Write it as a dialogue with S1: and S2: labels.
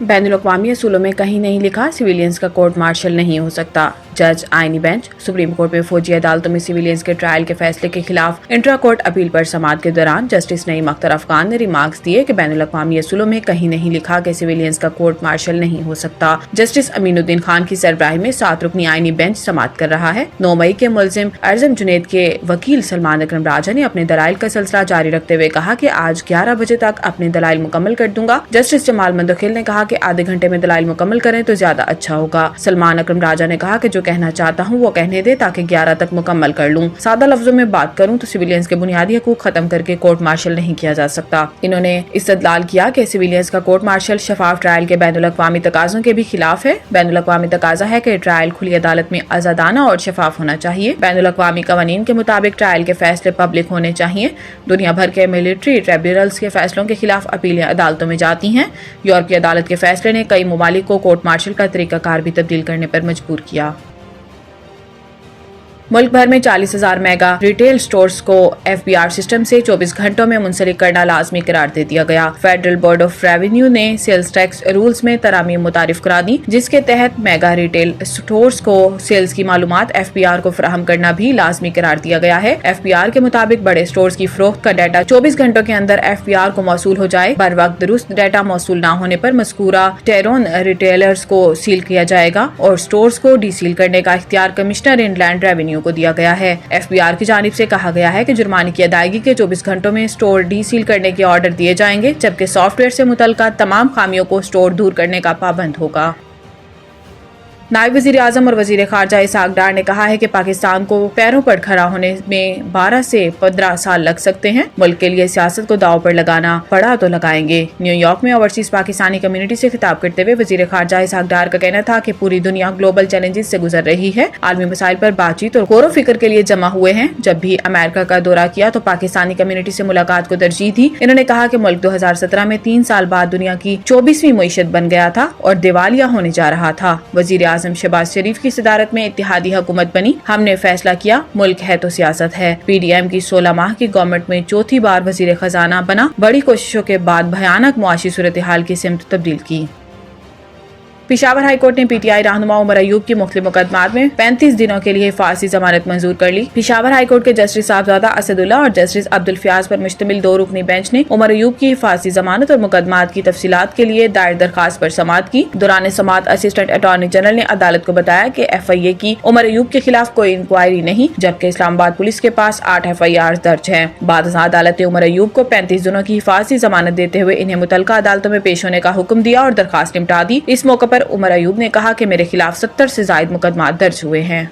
S1: बैनुल अक़वामी असूलों में कहीं नहीं लिखा सिविलियंस का कोर्ट मार्शल नहीं हो सकता। जज आईनी बेंच। सुप्रीम कोर्ट में फौजी अदालतों में सिविलियंस के ट्रायल के फैसले के खिलाफ इंट्रा कोर्ट अपील पर समाअत के दौरान जस्टिस नईम अख्तर अफगान ने रिमार्क्स दिए कि बैनुल अक़वामी असूलों में कहीं नहीं लिखा कि सिविलियंस का कोर्ट मार्शल नहीं हो सकता। जस्टिस अमीनुद्दीन खान की सरबराही में 7 रुकनी आईनी बेंच समाअत कर रहा है। 9 मई के मुल्जिम अर्जम जुनैद के वकील सलमान अकरम राजा ने अपने दलाइल का सिलसिला जारी रखते हुए कहा कि आज 11 बजे तक अपने दलाइल मुकम्मल कर दूंगा। जस्टिस जमाल मंदखिल ने कहा कि आधे घंटे में दलाइल मुकम्मल करें तो ज्यादा अच्छा होगा। सलमान अकरम राजा ने कहा कि जो कहना चाहता हूँ वो कहने दे ताकि 11 तक मुकम्मल कर लूँ। सादा लफ्जों में बात करूँ तो सिविलियंस के बुनियादी हकूक खत्म करके कोर्ट मार्शल नहीं किया जा सकता। इन्होंने इस्तदलाल किया कि सिविलियंस का कोर्ट मार्शल शफाफ ट्रायल के बैनुल अक़वामी तकाज़ों के भी खिलाफ है। बैनुल अक़वामी तकाज़ा है कि ट्रायल खुली अदालत में आज़ादाना और शफाफ होना चाहिए। बैनुल अक़वामी कवानीन के मुताबिक ट्रायल के फैसले पब्लिक होने चाहिए। दुनिया भर के मिलिट्री ट्रिब्यूनल्स के फैसलों के खिलाफ अपीलें अदालतों में जाती हैं। यूरोपीय अदालत के फैसले ने कई ममालिक को कोर्ट मार्शल का तरीकाकार भी तब्दील करने पर मजबूर किया। मुल्क भर में 40,000 मेगा रिटेल स्टोर्स को FBR सिस्टम से 24 घंटों में मुंसलिक करना लाजमी करार दे दिया गया। फेडरल बोर्ड ऑफ रेवेन्यू ने सेल्स टैक्स रूल्स में तरामीम मुतारिफ करा दी, जिसके तहत मेगा रिटेल स्टोर्स को सेल्स की मालूमात FBR को फराहम करना भी लाजमी करार दिया गया है। FBR के मुताबिक बड़े स्टोर्स की फरोख्त का डाटा 24 घंटों के अंदर FBR को मौसूल हो जाए। बर वक्त दुरुस्त डाटा मौसूल न होने पर मज़कूरा टेरोन रिटेलर्स को सील किया जाएगा और स्टोर्स को डीसील करने का इख्तियार कमिश्नर इनलैंड रेवेन्यू को दिया गया है। FBR की जानिब से कहा गया है कि जुर्माने की अदायगी के 24 घंटों में स्टोर डीसील करने के ऑर्डर दिए जाएंगे, जबकि सॉफ्टवेयर से मुतल्लिका तमाम खामियों को स्टोर दूर करने का पाबंद होगा। नायब वज़ीर आज़म और वज़ीर ख़ारजा इसहाक़ डार ने कहा है कि पाकिस्तान को पैरों पर खड़ा होने में 12 से 15 साल लग सकते हैं। मुल्क के लिए सियासत को दाव पर लगाना पड़ा तो लगाएंगे। न्यूयॉर्क में ओवरसीज पाकिस्तानी कम्युनिटी से खिताब करते हुए वज़ीर ख़ारजा इसहाक़ डार का कहना था कि पूरी दुनिया ग्लोबल चैलेंजेस से गुजर रही है, आलमी मसाइल पर बातचीत और गौर व फिक्र के लिए जमा हुए हैं। जब भी अमेरिका का दौरा किया तो पाकिस्तानी कम्युनिटी से मुलाकात को तरजीह दी। इन्होंने कहा कि मुल्क 2017 में 3 साल बाद दुनिया की 24वीं मईशत बन गया था और दिवालिया होने जा रहा था। वज़ीर आज़म शहबाज शरीफ की सदारत में इत्तेहादी हुकूमत बनी। हमने फैसला किया, मुल्क है तो सियासत है। PDM की 16 माह की गवर्नमेंट में चौथी बार वज़ीर खजाना बना। बड़ी कोशिशों के बाद भयानक मुआशी सूरत हाल की सिमत तब्दील की। पेशावर हाई कोर्ट ने PTI रहनुमा उमर अयूब की मुख्तलिफ मुकदमात में 35 दिनों के लिए फांसी जमानत मंजूर कर ली। पेशावर हाई कोर्ट के जस्टिस साहबजादा असदुल्ला और जस्टिस अब्दुल फयाज पर मुश्तमिल 2 रुकनी बेंच ने उमर अयूब की फांसी जमानत और मुकदमात की तफसीलात के लिए दायर दरखास्त पर समाअत की। दौरान समाअत असिस्टेंट अटॉर्नी जनरल ने अदालत को बताया कि FIA की उमर अयूब के खिलाफ कोई इंक्वायरी नहीं, जबकि इस्लामाबाद पुलिस के पास 8 FIR दर्ज है। बाद अदालत ने उमर अयूब को 35 दिनों की हिफाजती जमानत देते हुए इन्हें मुतल्लिका अदालतों में पेश होने का हुक्म दिया और दरखास्त निपटा दी। इस मौके पर उमर अयूब ने कहा कि मेरे खिलाफ 70 से ज्यादा मुकदमात दर्ज हुए हैं।